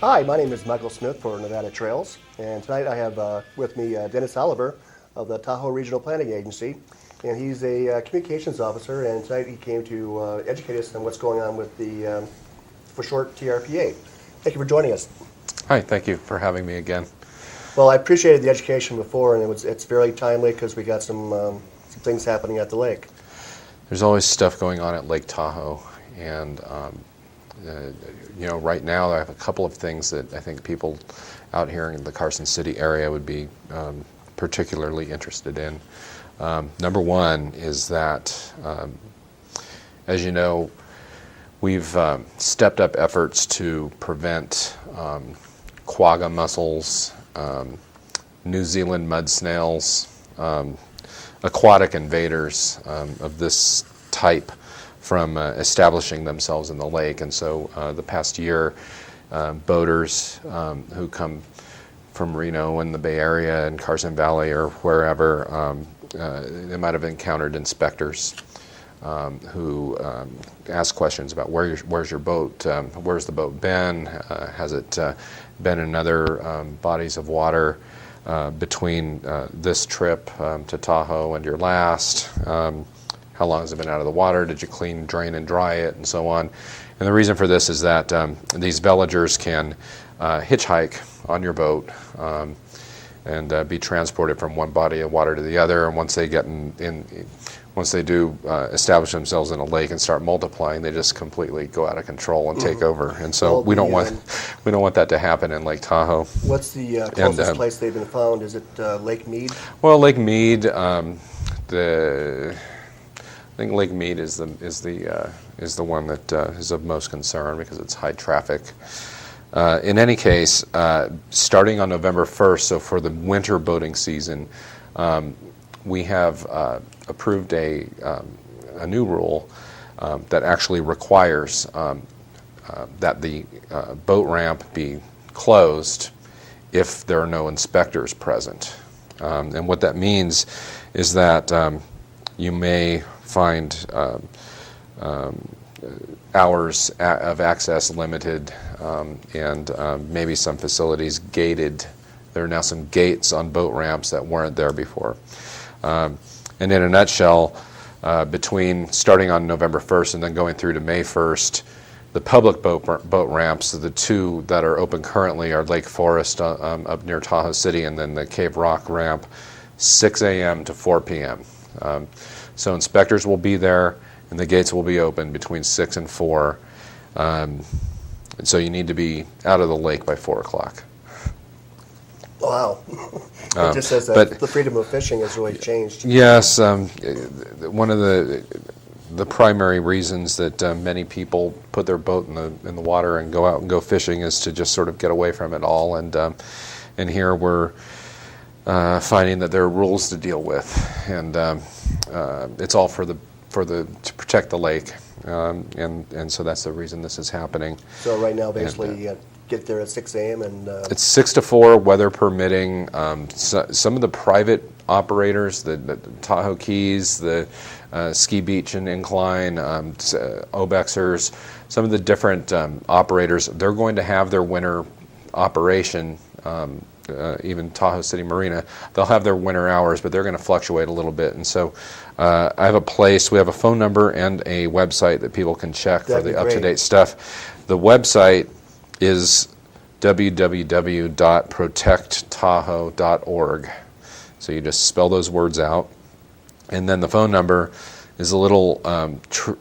Hi, my name is Michael Smith for Nevada Trails, and tonight I have with me Dennis Oliver of the Tahoe Regional Planning Agency, and he's a communications officer, and tonight he came to educate us on what's going on with the, for short, TRPA. Thank you for joining us. Hi, thank you for having me again. Well, I appreciated the education before, and it's very timely because we got some things happening at the lake. There's always stuff going on at Lake Tahoe, and right now I have a couple of things that I think people out here in the Carson City area would be particularly interested in. Number one is that, as you know, we've stepped up efforts to prevent quagga mussels, New Zealand mud snails, aquatic invaders of this type from establishing themselves in the lake. And so the past year, boaters who come from Reno and the Bay Area and Carson Valley or wherever, they might have encountered inspectors who ask questions about where's your boat, where's the boat been, has it been in other bodies of water between this trip to Tahoe and your last. How long has it been out of the water? Did you clean, drain, and dry it, and so on? And the reason for this is that these villagers can hitchhike on your boat and be transported from one body of water to the other. And once they get once they do establish themselves in a lake and start multiplying, they just completely go out of control and take over. And so we don't want that to happen in Lake Tahoe. What's the closest place they've been found? Is it Lake Mead? Well, Lake Mead, I think Lake Mead is the one that is of most concern because it's high traffic. In any case, starting on November 1st, so for the winter boating season, we have approved a new rule that actually requires that the boat ramp be closed if there are no inspectors present. And what that means is that you may find hours of access limited and maybe some facilities gated. There are now some gates on boat ramps that weren't there before. And in a nutshell, between starting on November 1st and then going through to May 1st, the public boat ramps, the two that are open currently are Lake Forest up near Tahoe City and then the Cave Rock ramp, 6 a.m. to 4 p.m. So inspectors will be there and the gates will be open between 6 and 4. And so you need to be out of the lake by 4 o'clock. Wow. It just says that the freedom of fishing has really changed. Yes. One of the primary reasons that many people put their boat in the water and go out and go fishing is to just sort of get away from it all. And here we're finding that there are rules to deal with, and it's all to protect the lake, and so that's the reason this is happening. So right now, basically, you get there at 6 a.m. and it's 6 to 4, weather permitting. Some of the private operators, the Tahoe Keys, the Ski Beach and Incline, Obexers, some of the different operators, they're going to have their winter operation. Even Tahoe City Marina, they'll have their winter hours, but they're going to fluctuate a little bit. And so we have a phone number and a website that people can check for the up-to-date stuff. The website is www.protecttahoe.org. So you just spell those words out. And then the phone number is a little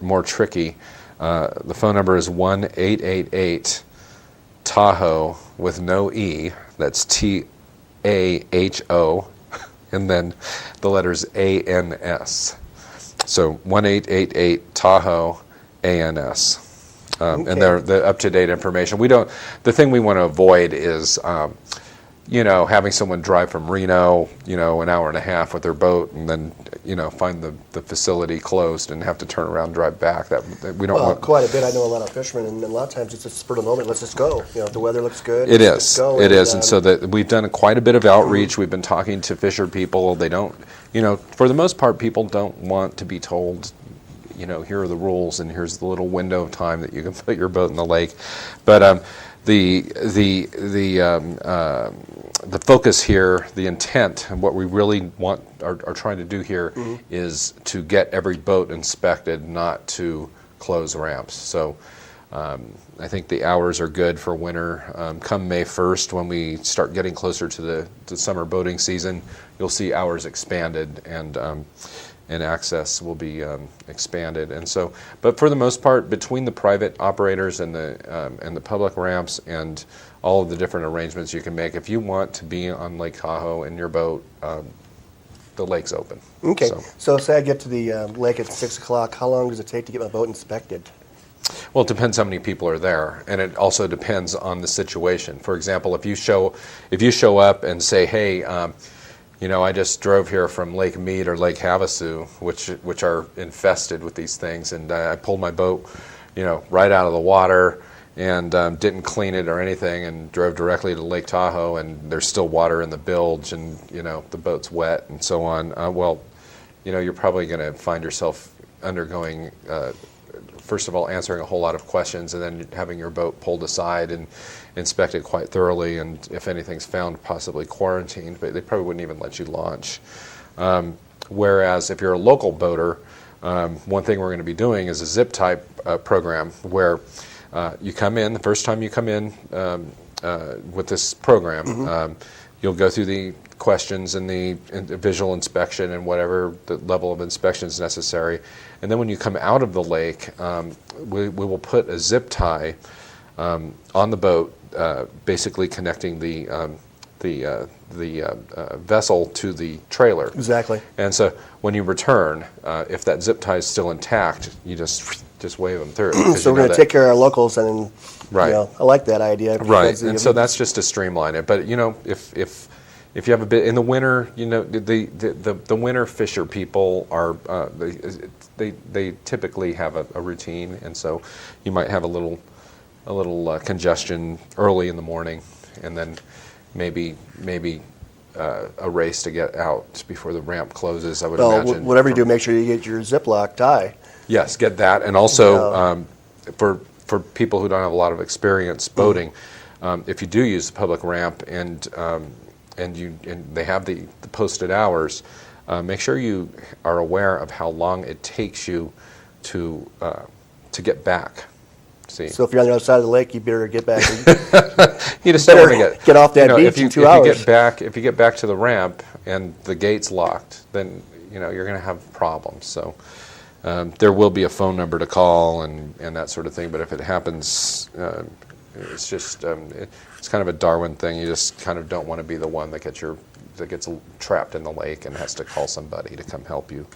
more tricky. The phone number is 1-888-TAHOE with no E. That's TAHO, and then the letters ANS. So 1-888-TAHOE ANS. Okay. And they're the up-to-date information. The thing we want to avoid is, having someone drive from Reno, an hour and a half with their boat, and then, find the facility closed and have to turn around and drive back. That we don't want. Quite a bit. I know a lot of fishermen, and a lot of times it's a spur of the moment. Let's just go. If the weather looks good. It is. It is, and so we've done quite a bit of outreach. We've been talking to fisher people. They don't, for the most part, people don't want to be told, here are the rules and here's the little window of time that you can put your boat in the lake. But the focus here, the intent, and what we really are trying to do here is to get every boat inspected, not to close ramps. So I think the hours are good for winter. Come May 1st, when we start getting closer to the summer boating season, you'll see hours expanded, and access will be expanded. And so, but for the most part, between the private operators and the public ramps and all of the different arrangements you can make, if you want to be on Lake Tahoe in your boat, the lake's open. Okay. So say I get to the lake at 6 o'clock. How long does it take to get my boat inspected? Well, it depends how many people are there, and it also depends on the situation. For example, if you show up and say, "Hey, I just drove here from Lake Mead or Lake Havasu, which are infested with these things, and I pulled my boat, right out of the water and didn't clean it or anything, and drove directly to Lake Tahoe, and there's still water in the bilge, and the boat's wet and so on." You're probably going to find yourself undergoing. First of all, answering a whole lot of questions, and then having your boat pulled aside and inspected quite thoroughly, and if anything's found, possibly quarantined, but they probably wouldn't even let you launch. Whereas if you're a local boater, one thing we're going to be doing is a zip type program where you come in, the first time you come in with this program, you'll go through the questions and the visual inspection and whatever the level of inspection is necessary. And then when you come out of the lake, we will put a zip tie on the boat, basically connecting the vessel to the trailer. Exactly. And so when you return, if that zip tie is still intact, you just wave them through. So we're going to take care of our locals, and right. I like that idea. Right, and so that's just to streamline it. But if you have a bit in the winter, the winter fisher people are they typically have a routine, and so you might have a little congestion early in the morning, and then maybe a race to get out before the ramp closes. I would imagine. Whatever you do, make sure you get your Ziploc tie. Yes, get that, and also for people who don't have a lot of experience boating, if you do use the public ramp and they have the posted hours, make sure you are aware of how long it takes you to get back. See? So if you're on the other side of the lake, you better get back. You just don't want to get off that beach in 2 hours. If you get back to the ramp and the gate's locked, then you're going to have problems. So there will be a phone number to call and that sort of thing. But if it happens, it's just it's kind of a Darwin thing. You just kind of don't want to be the one that gets trapped in the lake and has to call somebody to come help you.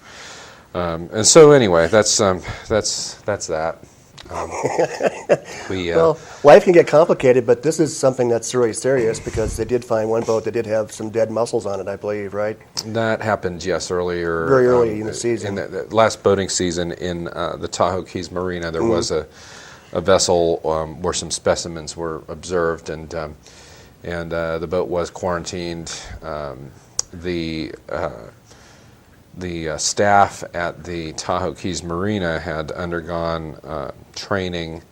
And so anyway, that's that. Well, life can get complicated, but this is something that's really serious because they did find one boat that did have some dead mussels on it, I believe, right? That happened, yes, earlier. Very early in the season. In the last boating season in the Tahoe Keys Marina, there was a vessel where some specimens were observed, and the boat was quarantined. The staff at the Tahoe Keys Marina had undergone training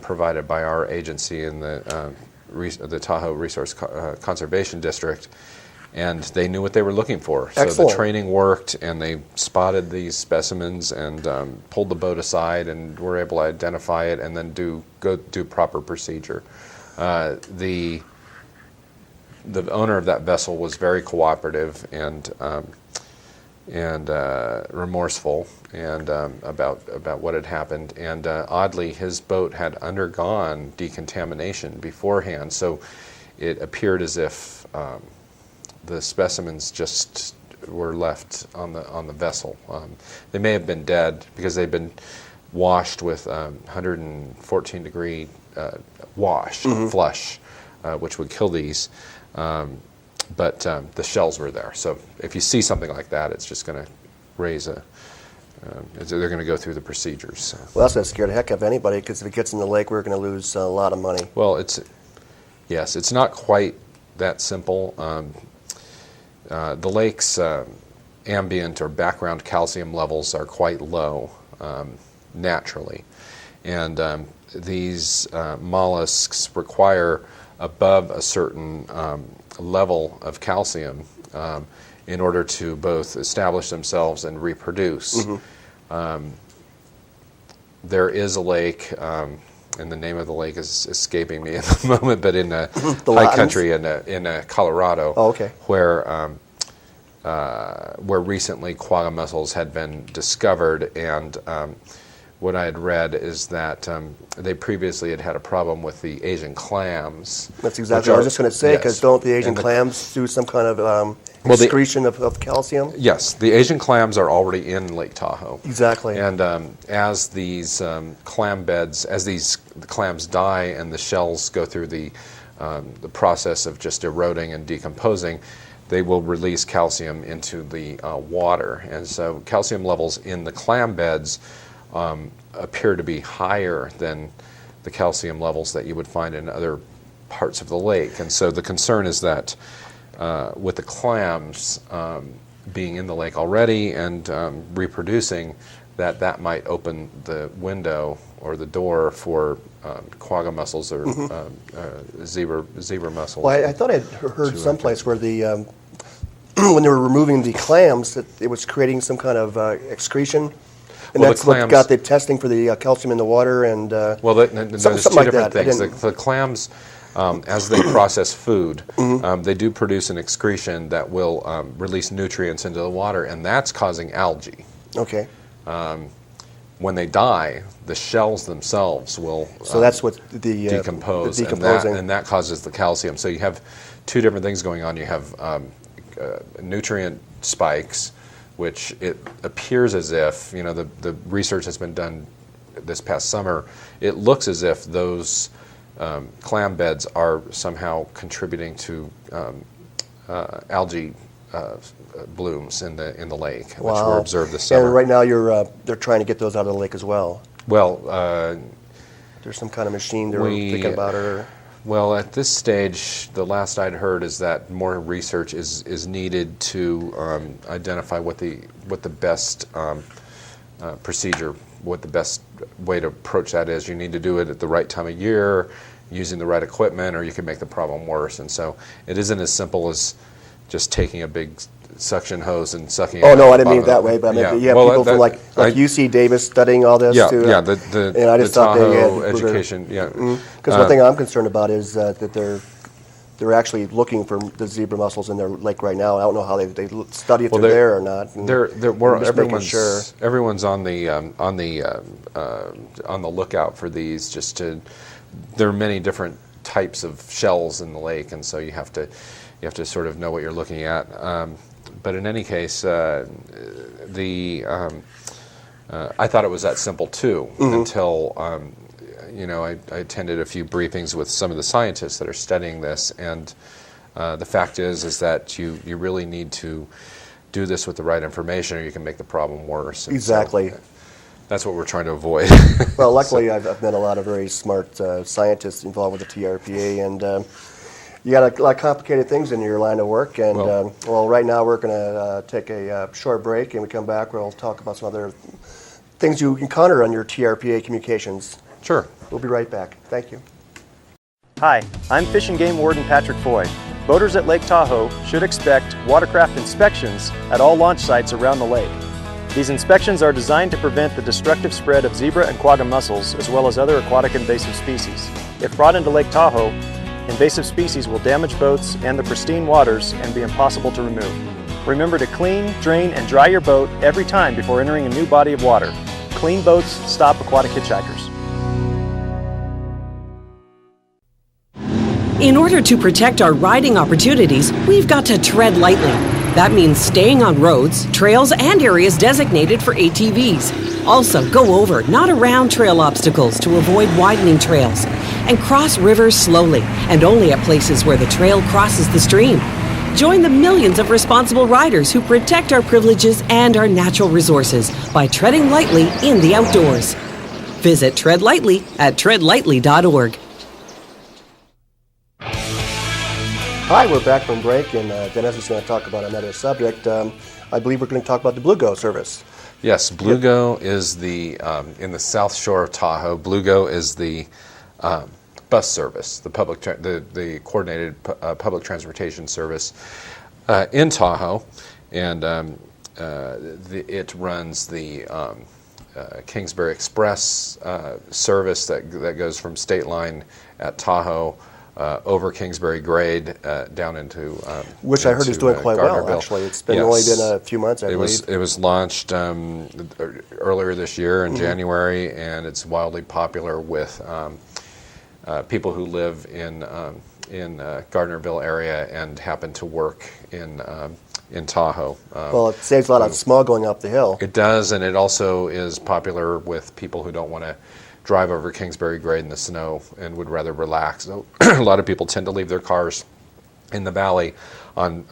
provided by our agency in the Tahoe Resource Conservation District, and they knew what they were looking for. Excellent. So the training worked, and they spotted these specimens and pulled the boat aside and were able to identify it and then go do proper procedure. The owner of that vessel was very cooperative and remorseful and about what had happened, and oddly his boat had undergone decontamination beforehand, so it appeared as if the specimens just were left on the vessel. They may have been dead because they've been washed with 114 degree flush, which would kill these. But the shells were there. So if you see something like that, it's just going to raise they're going to go through the procedures. So. Well, that's going to scare the heck out of anybody, because if it gets in the lake, we're going to lose a lot of money. Well, it's not quite that simple. The lake's ambient or background calcium levels are quite low naturally. And these mollusks require above a certain level of calcium in order to both establish themselves and reproduce. There is a lake, and the name of the lake is escaping me at the moment, but in the high country in Colorado, where recently quagga mussels had been discovered, and what I had read is that they previously had a problem with the Asian clams. That's exactly what I was just going to say, because don't the Asian clams do some kind of excretion of calcium? Yes, the Asian clams are already in Lake Tahoe. Exactly. And as these clam beds, as the clams die and the shells go through the process of just eroding and decomposing, they will release calcium into the water. And so calcium levels in the clam beds appear to be higher than the calcium levels that you would find in other parts of the lake. And so the concern is that with the clams being in the lake already and reproducing, that might open the window or the door for quagga mussels or zebra mussels. Well, I thought I'd heard someplace where the when they were removing the clams, that it was creating some kind of excretion. And that's what got the testing for the calcium in the water, and there's something two like different that. things. The clams, as they process food, they do produce an excretion that will release nutrients into the water, and that's causing algae. Okay. When they die, the shells themselves will so that's what the decompose, and that causes the calcium. So you have two different things going on. You have nutrient spikes, which it appears as if, the research has been done this past summer, it looks as if those clam beds are somehow contributing to algae blooms in the lake, which were observed this summer. And right now they're trying to get those out of the lake as well. Well, there's some kind of machine they're thinking about, or... Well, at this stage, the last I'd heard is that more research is needed to identify what the best procedure, what the best way to approach that is. You need to do it at the right time of year, using the right equipment, or you can make the problem worse. And so it isn't as simple as just taking a big suction hose and sucking it out. Oh, no, I didn't mean it that way, but I mean, you have people from like UC Davis studying all this too. Yeah, and I just the thought Tahoe education, Because one thing I'm concerned about is that they're actually looking for the zebra mussels in their lake right now. I don't know how they study if they're there or not. Everyone's on the lookout for these. There are many different types of shells in the lake, and so you have to sort of know what you're looking at. But in any case, I thought it was that simple too, until I attended a few briefings with some of the scientists that are studying this, and the fact is that you really need to do this with the right information, or you can make the problem worse. And exactly. So that's what we're trying to avoid. Well, luckily, I've met a lot of very smart scientists involved with the TRPA, and you got a lot of complicated things in your line of work. And right now we're going to take a short break, and we come back, we'll talk about some other things you encounter on your TRPA communications. Sure. We'll be right back. Thank you. Hi, I'm Fish and Game Warden Patrick Foy. Boaters at Lake Tahoe should expect watercraft inspections at all launch sites around the lake. These inspections are designed to prevent the destructive spread of zebra and quagga mussels, as well as other aquatic invasive species. If brought into Lake Tahoe, invasive species will damage boats and the pristine waters and be impossible to remove. Remember to clean, drain, and dry your boat every time before entering a new body of water. Clean boats stop aquatic hitchhikers. In order to protect our riding opportunities, we've got to tread lightly. That means staying on roads, trails, and areas designated for ATVs. Also, go over, not around trail obstacles to avoid widening trails. And cross rivers slowly, and only at places where the trail crosses the stream. Join the millions of responsible riders who protect our privileges and our natural resources by treading lightly in the outdoors. Visit Tread Lightly at treadlightly.org. Hi, we're back from break, and Dennis is going to talk about another subject. I believe we're going to talk about the Blue Go service. Yes, Bluego is the, in the South Shore of Tahoe, Bluego is the bus service, the the coordinated public transportation service in Tahoe, and it runs the Kingsbury Express service that goes from State Line at Tahoe over Kingsbury Grade down into which I heard is doing quite well. Gardnerville. Actually, it's been only been a few months, I believe. It was launched earlier this year in January, and it's wildly popular with people who live in Gardnerville area and happen to work in Tahoe. Well, it saves a lot of smog going up the hill. It does, and it also is popular with people who don't want to drive over Kingsbury Grade in the snow and would rather relax. So a lot of people tend to leave their cars in the valley on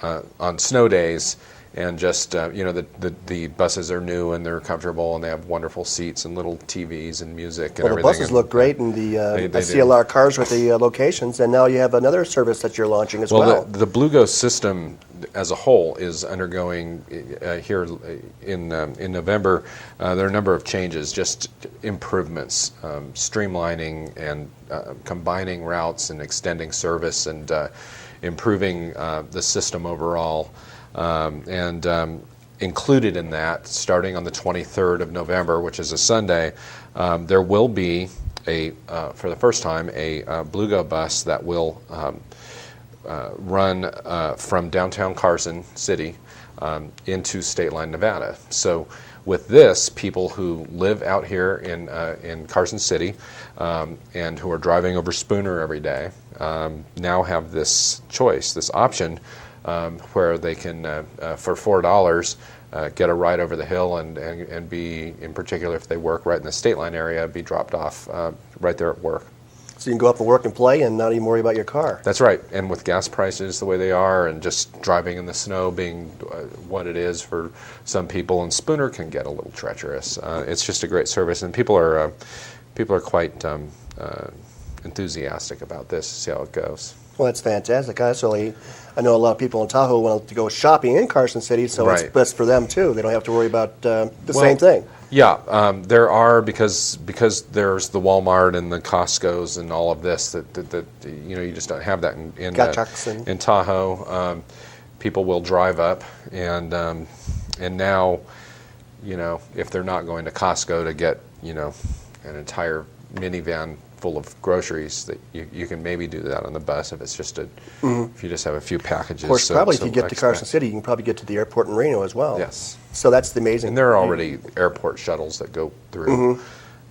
snow days, and just the buses are new and they're comfortable and they have wonderful seats and little TVs and music and Well, the everything. buses look great, and I see do. a lot of cars with the locations, and now you have another service that you're launching as well. Well, the Bluego system as a whole is undergoing here in November. There are a number of changes, just improvements, streamlining and combining routes and extending service and improving the system overall. Included in that, starting on the 23rd of November, which is a Sunday, there will be for the first time, a Bluego bus that will run from downtown Carson City into State Line, Nevada. So with this, people who live out here in Carson City and who are driving over Spooner every day now have this choice, this option, where they can, for $4, get a ride over the hill and be, in particular if they work right in the State Line area, be dropped off right there at work. So you can go up and work and play and not even worry about your car. That's right. And with gas prices the way they are, and just driving in the snow being what it is for some people, and Spooner can get a little treacherous. It's just a great service, and people are quite enthusiastic about this. See how it goes. Well, that's fantastic. I know a lot of people in Tahoe want to go shopping in Carson City, so Right. it's best for them too. They don't have to worry about the same thing. Yeah, there are, because there's the Walmart and the Costco's and all of this that you just don't have that in Tahoe. People will drive up, and now, if they're not going to Costco to get an entire minivan full of groceries, that you can maybe do that on the bus if it's just if you just have a few packages. Of course, if you get to Carson City, you can probably get to the airport in Reno as well. Yes. So that's the amazing. And there are already airport shuttles that go through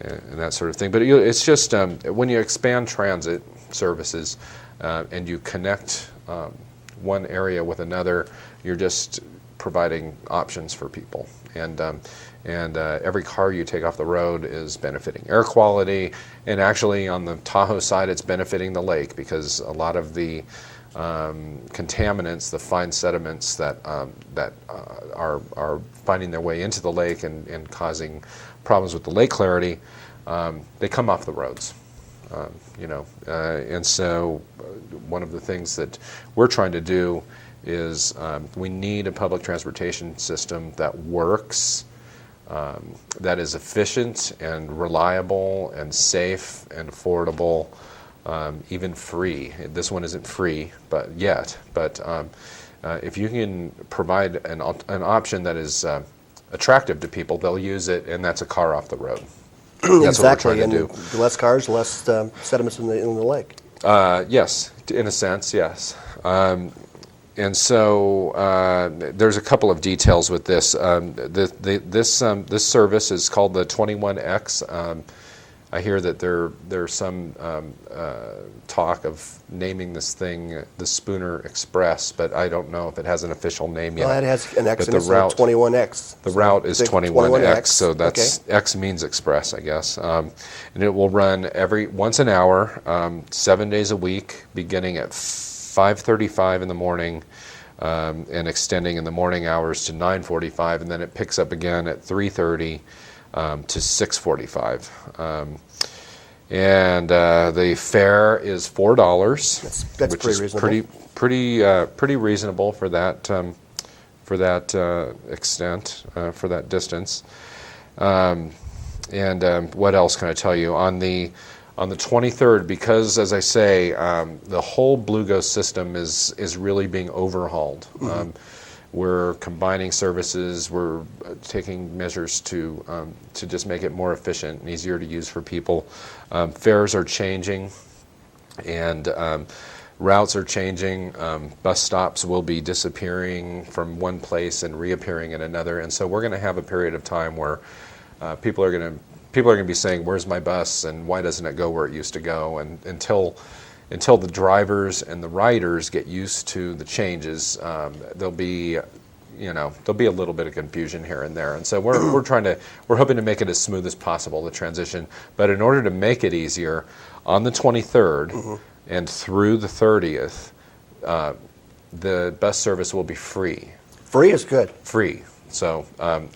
and that sort of thing. But it's just when you expand transit services and you connect one area with another, you're just providing options for people. And every car you take off the road is benefiting air quality, and actually on the Tahoe side it's benefiting the lake, because a lot of the contaminants, the fine sediments that are finding their way into the lake and causing problems with the lake clarity, they come off the roads. And so one of the things that we're trying to do is we need a public transportation system that works, that is efficient and reliable and safe and affordable, even free. This one isn't free, but if you can provide an option that is attractive to people, they'll use it, and that's a car off the road. That's exactly, what we're trying to do. The less cars, less sediments in the lake. Yes, in a sense, yes. And so there's a couple of details with this. This service is called the 21X. I hear that there's some talk of naming this thing the Spooner Express, but I don't know if it has an official name yet. Well, it has an X But in it, so 21X. The route is 21X, so that's okay. X means express, I guess. And it will run once an hour, 7 days a week, beginning at 5:35 in the morning and extending in the morning hours to 9:45, and then it picks up again at 3:30 to 6:45. And the fare is $4, That's which pretty is reasonable. pretty reasonable for that for that extent, for that distance. What else can I tell you? On the 23rd, because as I say, the whole Blue Ghost system is really being overhauled. We're combining services. We're taking measures to just make it more efficient and easier to use for people. Fares are changing, and routes are changing. Bus stops will be disappearing from one place and reappearing in another. And so we're going to have a period of time where people are going to be saying, "Where's my bus? And why doesn't it go where it used to go?" And until the drivers and the riders get used to the changes, there'll be a little bit of confusion here and there. And so we're hoping to make it as smooth as possible, the transition. But in order to make it easier, on the 23rd and through the 30th, the bus service will be free. Free is good. Free. So I'm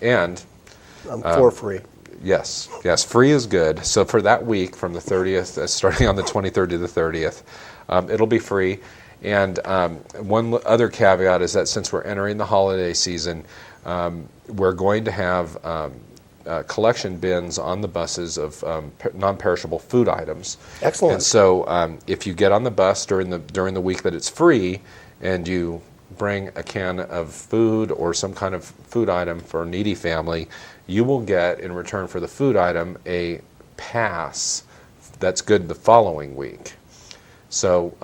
for free. Yes, free is good. So for that week, from the 30th, starting on the 23rd to the 30th, it'll be free. And one other caveat is that since we're entering the holiday season, we're going to have collection bins on the buses of non-perishable food items. Excellent. And so if you get on the bus during the week that it's free, and you bring a can of food or some kind of food item for a needy family, you will get, in return for the food item, a pass that's good the following week. So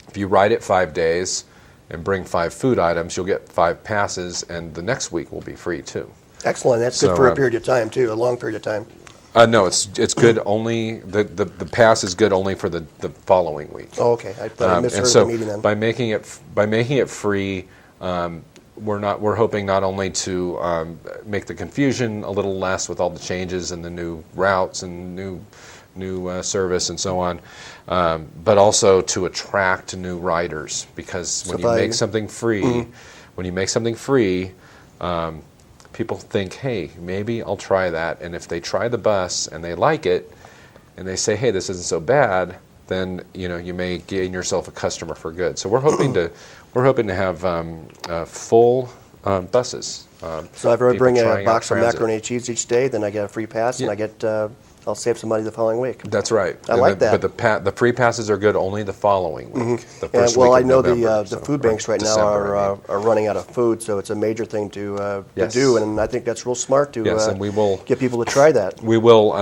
if you ride it 5 days and bring 5 food items, you'll get 5 passes, and the next week will be free too. Excellent. That's good for a period of time too, a long period of time. No, it's good only, the pass is good only for the following week. Oh, okay. I thought I misheard and so the meeting then. by making it free, we're hoping not only to make the confusion a little less with all the changes and the new routes and new service and so on, but also to attract new riders, because when you make something free, people think, hey, maybe I'll try that. And if they try the bus and they like it, and they say, hey, this isn't so bad, then you may gain yourself a customer for good. So we're hoping to have full buses. So if I bring a trying out box of transit. macaroni and cheese each day, then I get a free pass, and I get I'll save some money the following week. That's right. I like that. But the free passes are good only the following week. The Yeah, first well, week I of know November, the food banks right now December, I mean. are running out of food, so it's a major thing to Yes. do, and I think that's real smart to Yes, and we will get people to try that. We will,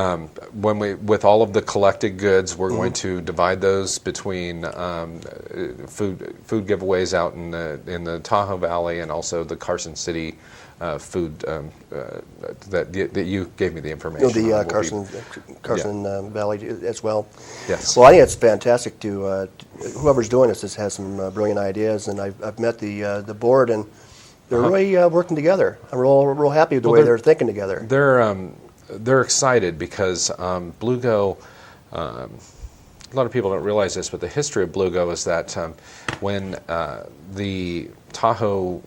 with all of the collected goods, we're going to divide those between food giveaways out in the Tahoe Valley, and also the Carson City food that you gave me the information. The on. Carson Valley as well. Yes. Well, I think it's fantastic to whoever's doing this has some brilliant ideas, and I've met the board, and they're really working together. I'm real happy with the way they're thinking together. They're excited because Blue Go. A lot of people don't realize this, but the history of Blue Go is that when the Tahoe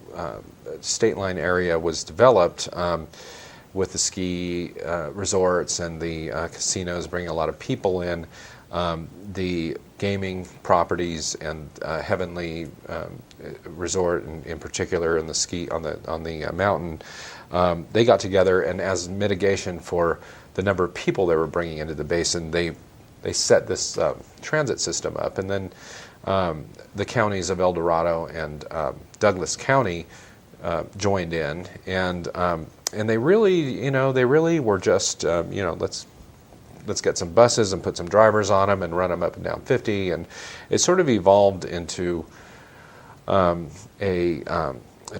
state line area was developed, with the ski resorts and the casinos bringing a lot of people in, the gaming properties and Heavenly Resort in particular, and the ski on the mountain, they got together, and as mitigation for the number of people they were bringing into the basin, they set this transit system up, and then the counties of El Dorado and Douglas County joined in, and they really were just let's get some buses and put some drivers on them and run them up and down 50, and it sort of evolved into a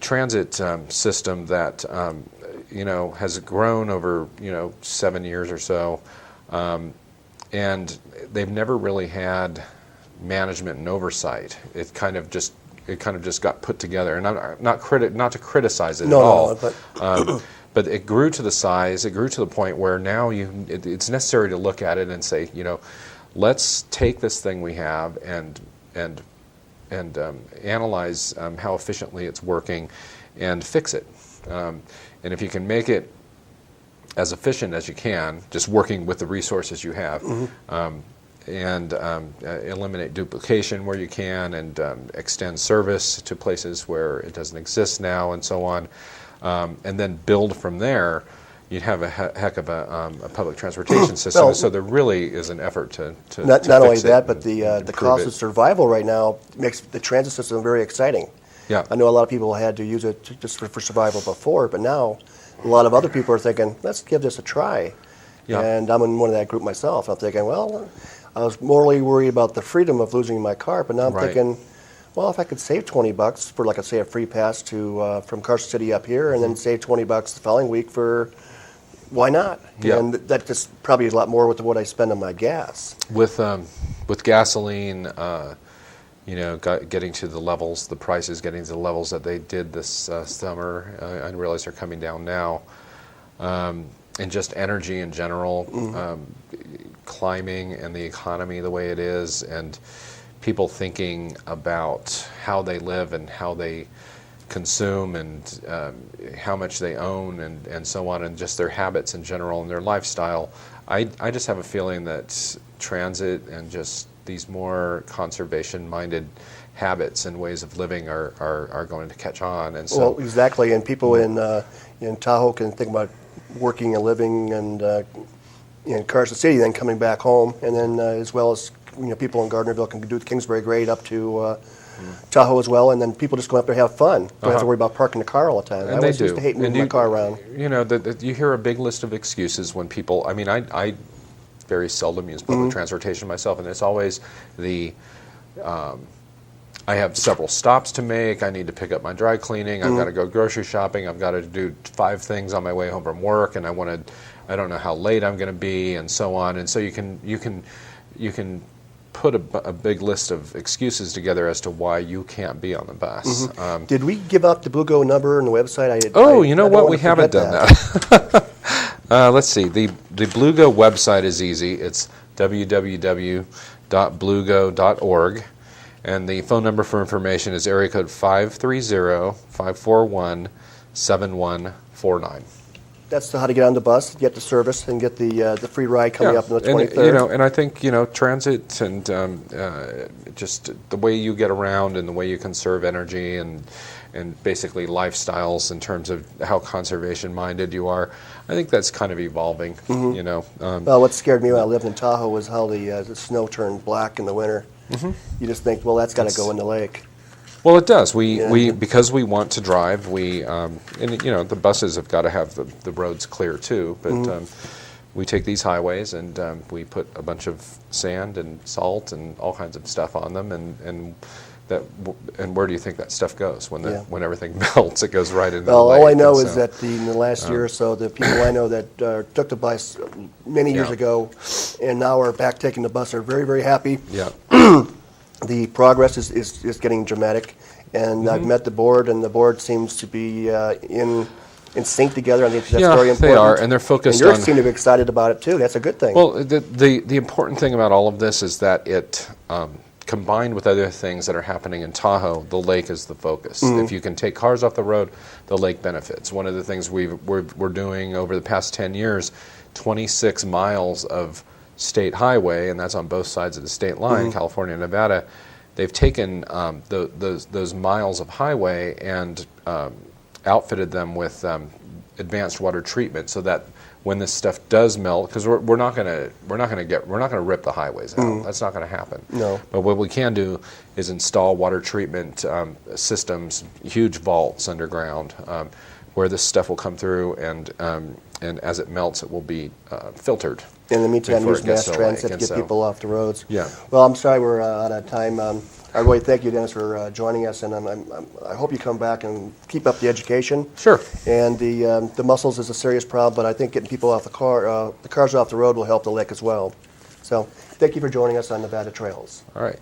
transit system that has grown over 7 years or so, and they've never really had management and oversight. It kind of just got put together, and I'm not to criticize it at all. But it grew to the size. It grew to the point where now it's necessary to look at it and say, let's take this thing we have and analyze how efficiently it's working, and fix it. And if you can make it as efficient as you can, just working with the resources you have, eliminate duplication where you can, and extend service to places where it doesn't exist now, and so on, and then build from there. You'd have a heck of a public transportation system. Well, so there really is an effort to not to only fix that, it but and the improve cost it. of survival right now makes the transit system very exciting. Yeah. I know a lot of people had to use it just for survival before, but now a lot of other people are thinking, let's give this a try. Yeah. And I'm in one of that group myself. I'm thinking, well, I was morally worried about the freedom of losing my car, but now I'm Right. thinking, well, if I could save $20 for, like, say, a free pass to from Carson City up here, and then save $20 the following week for, why not? Yeah. And that just probably is a lot more with what I spend on my gas. With gasoline, getting to the levels, the prices getting to the levels that they did this summer. I realize they're coming down now. And just energy in general, climbing and the economy the way it is, and people thinking about how they live and how they consume, and how much they own, and so on, and just their habits in general and their lifestyle. I just have a feeling that transit and just these more conservation-minded habits and ways of living are going to catch on. And so, Well, exactly, and people in Tahoe can think about working and living and in Carson City, then coming back home, and then as well as people in Gardnerville can do the Kingsbury grade up to Tahoe as well, and then people just go up there and have fun. Don't have to worry about parking the car all the time. I and they always do. used to hate moving my car around. You hear a big list of excuses when people. I mean, I very seldom use public transportation myself, and it's always the. I have several stops to make. I need to pick up my dry cleaning. I've got to go grocery shopping. I've got to do 5 things on my way home from work, and I don't know how late I'm going to be, and so on. And so you can put a big list of excuses together as to why you can't be on the bus. Did we give out the Bluego number on the website? You know what? We haven't done that. Let's see. The Bluego website is easy. It's www.bluego.org. And the phone number for information is area code 530-541-7149. That's how to get on the bus, get the service, and get the free ride coming up on the 23rd. And I think transit and just the way you get around and the way you conserve energy and basically lifestyles in terms of how conservation minded you are. I think that's kind of evolving. Well, what scared me when I lived in Tahoe was how the snow turned black in the winter. You just think, well, that's got to go in the lake. Well, it does. We because we want to drive. The buses have got to have the roads clear too. But we take these highways and we put a bunch of sand and salt and all kinds of stuff on them, and where do you think that stuff goes when everything melts? It goes right into the lake. All I know is that in the last year or so, the people I know that took the bus many years ago and now are back taking the bus are very, very happy. Yeah. The progress is getting dramatic, and I've met the board, and the board seems to be in sync together. I think that's very important. They are, and they're focused and you on. seem to be excited about it too. That's a good thing. Well, the important thing about all of this is that it. Combined with other things that are happening in Tahoe, the lake is the focus. If you can take cars off the road, the lake benefits. One of the things we're doing over the past 10 years, 26 miles of state highway, and that's on both sides of the state line, California and Nevada. They've taken those miles of highway and outfitted them with advanced water treatment, so that when this stuff does melt, because we're not going to rip the highways out. That's not going to happen. No. But what we can do is install water treatment systems, huge vaults underground, where this stuff will come through, and as it melts, it will be filtered. In the meantime, before use it gets mass to the lake, transit to and get so- people off the roads. Yeah. Well, I'm sorry we're out of time. I really thank you, Dennis, for joining us, and I hope you come back and keep up the education. Sure. And the mussels is a serious problem, but I think getting people off the cars off the road will help the lake as well. So thank you for joining us on Nevada Trails. All right.